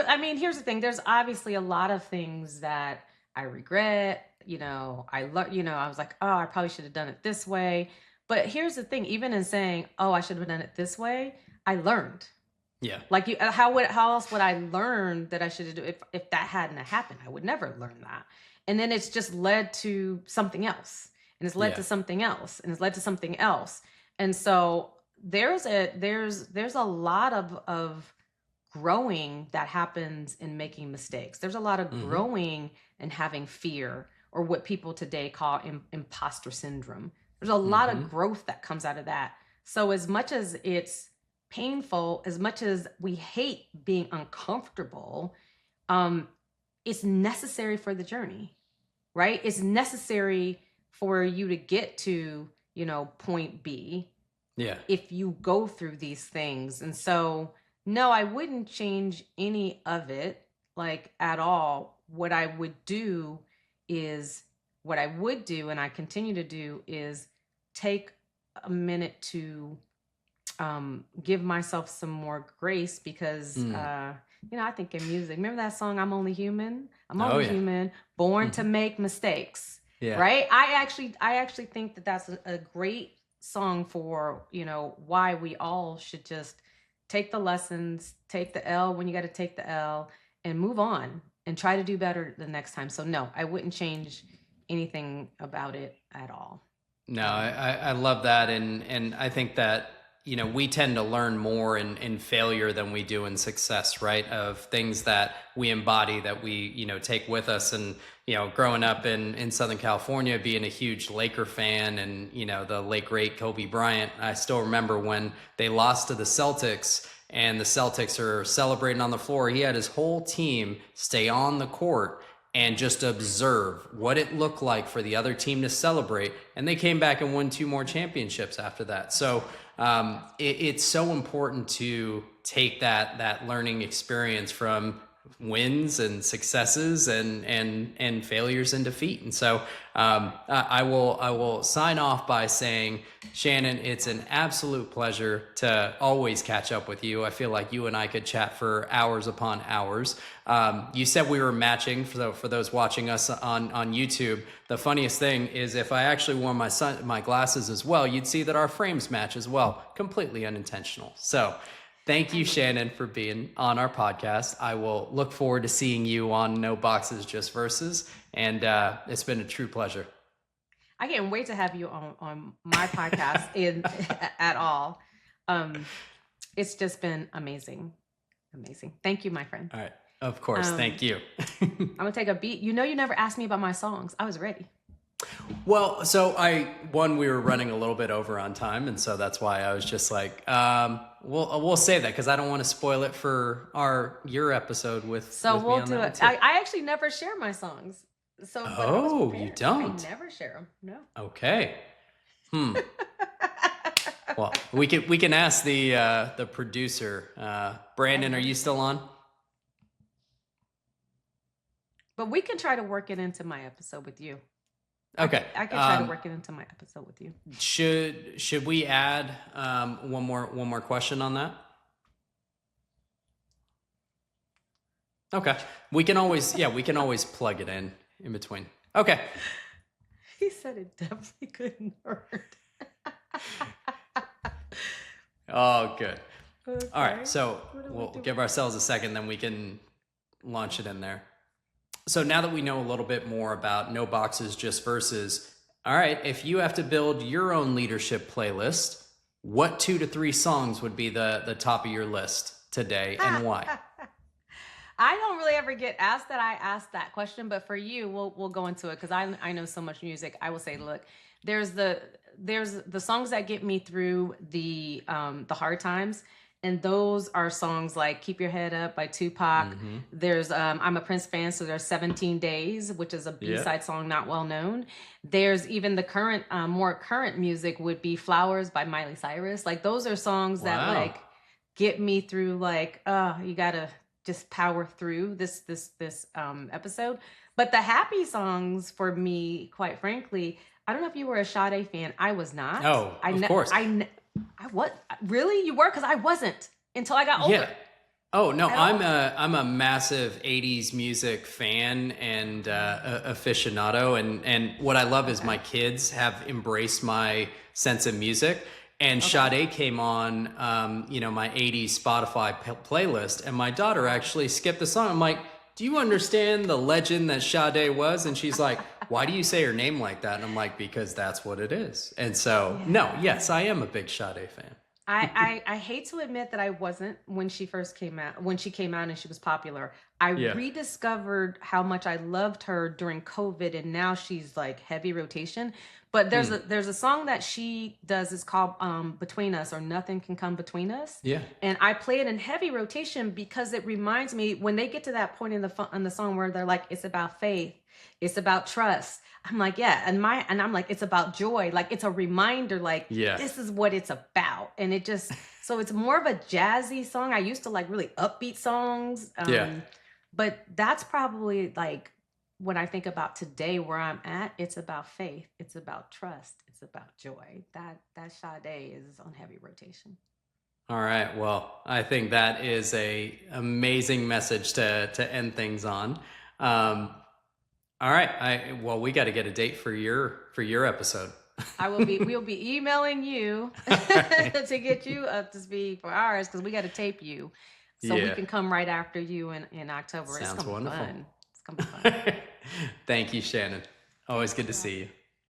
I mean, here's the thing. There's obviously a lot of things that I regret. I learned, I was like, oh, I probably should have done it this way. But here's the thing, even in saying, oh, I should have done it this way, I learned. Yeah. Like how else would I learn that I should have do if that hadn't happened? I would never learn that. And then it's just led to something else. And it's led to something else. And it's led to something else. And so there's a lot of growing that happens in making mistakes. There's a lot of growing and having fear, or what people today call imposter syndrome. There's a lot of growth that comes out of that. So as much as it's painful, as much as we hate being uncomfortable, it's necessary for the journey, right? It's necessary for you to get to, point B. Yeah. If you go through these things. And so, no, I wouldn't change any of it, like, at all. What I would do, and I continue to do, is take a minute to give myself some more grace, because I think in music, remember that song, I'm Only Human? I'm only human, born to make mistakes. Yeah. Right? I actually think that that's a great song for, why we all should just take the lessons, take the L when you got to take the L, and move on and try to do better the next time. So no, I wouldn't change anything about it at all. No, I love that. And I think that, we tend to learn more in failure than we do in success, right? Of things that we embody, that we, take with us. And, growing up in Southern California, being a huge Laker fan, and, the late great Kobe Bryant, I still remember when they lost to the Celtics, and the Celtics are celebrating on the floor. He had his whole team stay on the court and just observe what it looked like for the other team to celebrate. And they came back and won 2 more championships after that. So it's so important to take that learning experience from wins and successes and failures and defeat. And so I will sign off by saying, Shannon, it's an absolute pleasure to always catch up with you. I feel like you and I could chat for hours upon hours. You said we were matching, for those watching us on YouTube. The funniest thing is, if I actually wore my glasses as well, you'd see that our frames match as well. Completely unintentional. So thank you, Shannon, for being on our podcast. I will look forward to seeing you on No Boxes, Just Verses. And it's been a true pleasure. I can't wait to have you on my podcast at all. It's just been amazing. Amazing. Thank you, my friend. All right. Of course. Thank you. I'm going to take a beat. You never asked me about my songs. I was ready. Well, so we were running a little bit over on time, and so that's why I was just like, we'll save that, because I don't want to spoil it for your episode with. So with we'll me on do that it. one too. I actually never share my songs. So but I was Oh, prepared. you don't? I never share them. No. Okay. Well, we can ask the producer. Brandon, are you still on? But we can try to work it into my episode with you. Okay. I can try to work it into my episode with you. Should we add one more question on that? Okay. We can always plug it in between. Okay. He said it definitely couldn't hurt. Oh, good. Okay. All right. So we'll give ourselves a second, then we can launch it in there. So now that we know a little bit more about no boxes, just verses, all right, if you have to build your own leadership playlist, what 2 to 3 songs would be the top of your list today and why? I don't really ever get asked that. I asked that question, but for you, we'll go into it because I know so much music. I will say, look, there's the there's the songs that get me through the hard times, and those are songs like "Keep Your Head Up" by Tupac. Hmm. There's I'm a Prince fan, so there's "17 Days," which is a Yeah. B-side song not well known. There's even the current more current music would be "Flowers" by Miley Cyrus. Like those are songs that Wow. like get me through like you gotta just power through this episode. But the happy songs for me, quite frankly, I don't know if you were a Sade fan. I was not. Oh, of course. I what really you were because I wasn't until I got Yeah. older Oh no, at all. I'm a massive '80s music fan and aficionado, and what I love is Okay. my kids have embraced my sense of music. And Okay. Sade came on, my '80s Spotify playlist, and my daughter Oh. actually skipped the song. I'm like, "Do you understand the legend that Sade was?" And she's like, "Why do you say her name like that?" And I'm like, "Because that's what it is." And so, no, yes, Yeah. I am a big Sade fan. I hate to admit that I wasn't when she first came out, when she came out and she was popular. I Yeah. rediscovered how much I loved her during COVID, and now she's like heavy rotation. But Hmm. there's a song that she does, it's called Between Us, or Nothing Can Come Between Us. Yeah. And I play it in heavy rotation because it reminds me when they get to that point in the song where they're like, it's about faith, it's about trust. I'm like, yeah, and I'm like, it's about joy. Like it's a reminder, like Yeah. this is what it's about. And it just so it's more of a jazzy song. I used to like really upbeat songs. Yeah. But that's probably like when I think about today where I'm at, it's about faith, it's about trust, it's about joy. That Sade is on heavy rotation. All right. Well, I think that is a amazing message to end things on. Um, all right. We got to get a date for your episode. We'll be emailing you All right. to get you up to speed for ours because we got to tape you. So we Yeah. can come right after you in October. It's Sounds gonna be wonderful. fun. It's gonna be fun. Thank you, Shannon. Always good to Yeah. see you.